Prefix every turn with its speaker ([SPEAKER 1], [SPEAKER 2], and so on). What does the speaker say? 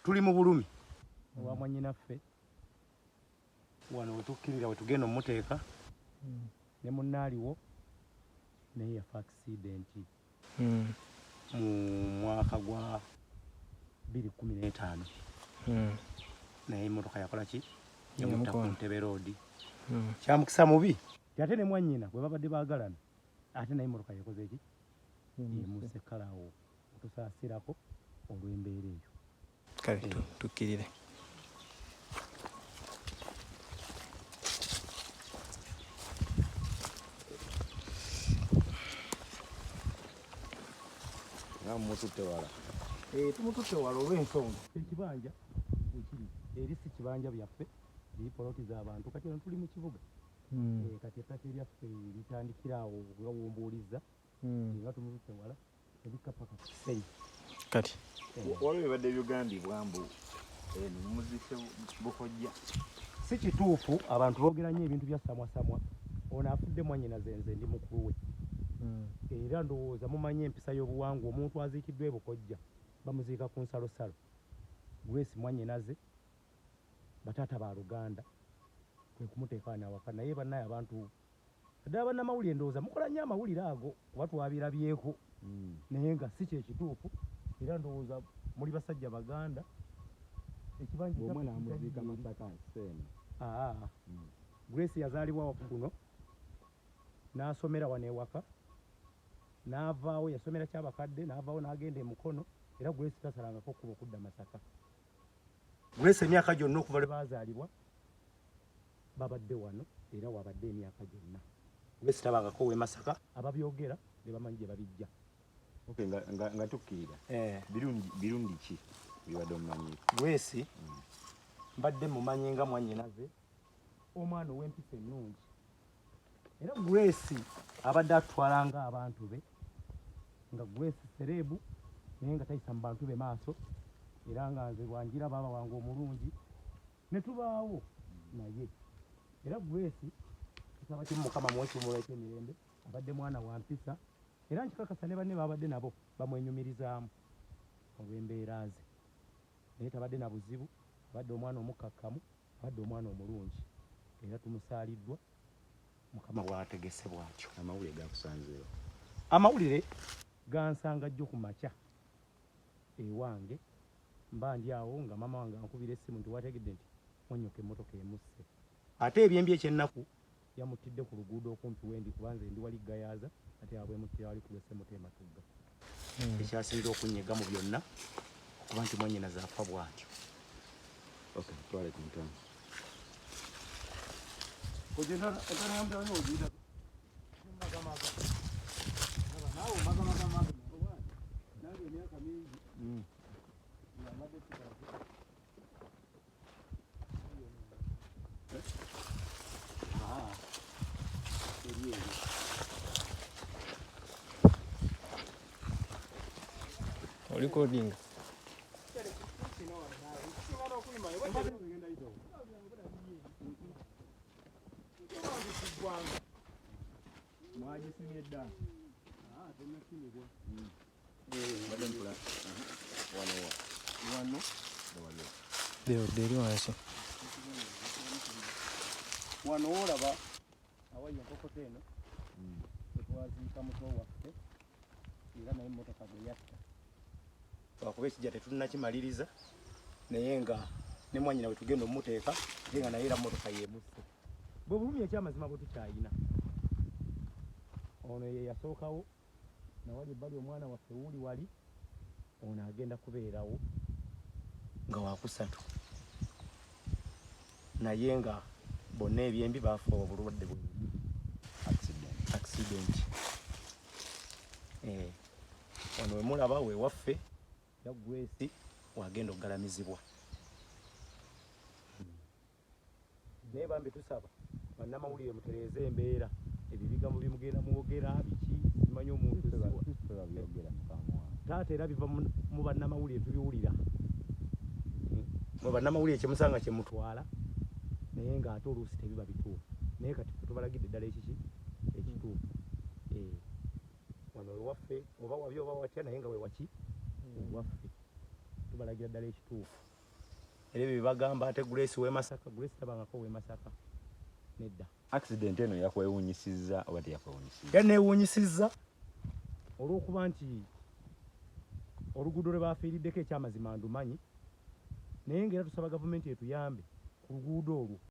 [SPEAKER 1] tuli mu bulumi owa mwannyinaffe wano wetukkirira wetugenda omuteeka ne munnaaliwo naye yafa akisidenti mu mwaka gwa 2015 naye emmotoka yakola ki yamutta ku Ntebe road kyamukisa mubi ate ne mwannyina bwe babadde baagalana ate naye emmotoka yakoze eki yemusse kale awo tusaasirako olw'embeera eyo
[SPEAKER 2] kale tukkirire
[SPEAKER 3] mututte wala
[SPEAKER 1] tumututte wala olw'ensonga ekibanja ekiri eri si kibanja byaffe biri poloti z'abantu kati ono tuli mu kibuga kati ettaka eryaffe litandikira awo nga wombuuliza nga tumututte wala ebikka paka kiseyi
[SPEAKER 2] kati
[SPEAKER 3] waliwo ebadde byogambibwa mbu mumuzise Bukojja
[SPEAKER 1] si kituufu abantu boogera nnyo ebintu bya samwasamwa ono afudde mwannyinaze nze ndi mukulu we era ndowooza mumanyi empisa y'obuwangwa omuntu aziikiddwa e Bukojja bamuziika ku nsalosalo Grace mwannyinaze bataata ba Luganda kwe kumuteeka nawaka naye bannaye abantu ddala bannamawulire ndowooza mukola nnyo amawulire ago kuba twabirabyeko naye nga si kyekituufu era ndowooza muli basajja Baganda ekibanja
[SPEAKER 3] omwana amuziika Masaka Nseeno
[SPEAKER 1] Grace yazaalibwa wakuno n'asomera wano ewaka n'avaawo yasomera kyabakadde n'avaawo n'agenda e Mukono era Grace tasalangako kuba okudda Masaka Grace emyaka gyonna okuva lwe baazaalibwa babadde wano era wabadde emyaka gyonna Grace tabangako we Masaka ababyogera ne bamanyi gye babijja
[SPEAKER 3] nga tukkirira birungi ki bibadde omumanyi
[SPEAKER 1] Grace mbadde mumanyi nga mwannyinaze omwana ow'empisa ennungi era Grace abadde atwalanga abantu be nga Grace serebu naye nga tayisa mu bantu be maaso era nga nze bwanjira baba wange omulungi ne tubaawo naye era Grace tusaba kimu Mukama mwekimula eky'emirembe abadde mwana wa mpisa era nkikakasa ne banne babadde nabo bamwenyumirizaamu olw'embeera ze naye tabadde na buzibu abadde omwana omukkakkamu abadde omwana omulungi era tumusaaliddwa Mukama bw'ategese bw'atyo
[SPEAKER 3] amawulire gakusanzeewo
[SPEAKER 1] amawulire gansanga jjo ku makya ewange mba ndi awo nga mama wange ankubira essimu nti wategedde nti mwannyoko emmotoka emusse ate ebyembi ekyennaku yamuttidde ku luguudo okumpi wendi kubanze ndi wali gayaaza ate abwemuttira wali ku lw'essemoto ematugga ekyasinze okunnyiga mu byonna okuba nti mwannyinaze afa bw'atyo
[SPEAKER 3] twale ku ntana
[SPEAKER 2] recording
[SPEAKER 3] mwagisimye dda
[SPEAKER 2] eri wansi
[SPEAKER 1] wano olaba awali enkokota eno etwaziika muto waffe era naye emmotoka gwe yatta lwakuba ekijja tetunakimaliriza naye nga ne mwannyina bwe tugenda omuteeka ate nga naye era mmotoka yemusse bwe bulumi ekyamazima bwe tukyayina ono ye yasookawo nawali ebbali omwana waffe wuuli wali ono agenda kubeerawo nga wakusatu naye nga bonna ebyembi baafa obulwadde bwe accident ono we mulaba we waffe ya Grace wagenda okugalamizibwa naye bambi tusaba bannamawulire mutereeze embeera ebyo ebigambo bimugenda mwogera biki simanyi omuntu taata era biva mu bannamawulire tubiwulira mu bannamawulire kyemusanga kyemutwala naye ng'ate oluusi tebiba bituufu naye kati tubalagidde ddala ekiki ekituufu wano wewaffe oba wabi oba watya naye nga wewaki wewaffe tubalagira ddala ekituufu era ebyo bagamba ate Grace w'e Masaka, Grace tabangako w'e Masaka nedda.
[SPEAKER 3] Accident eno yakwewunyisizza oba teyakwewunyisizza?
[SPEAKER 1] Yaneewunyisizza olw'okuba nti oluguudo lwe baafiiriddeko ekyamazima ndumanyi, naye ng'era tusaba gavumenti etuyambe ku luguudo olwo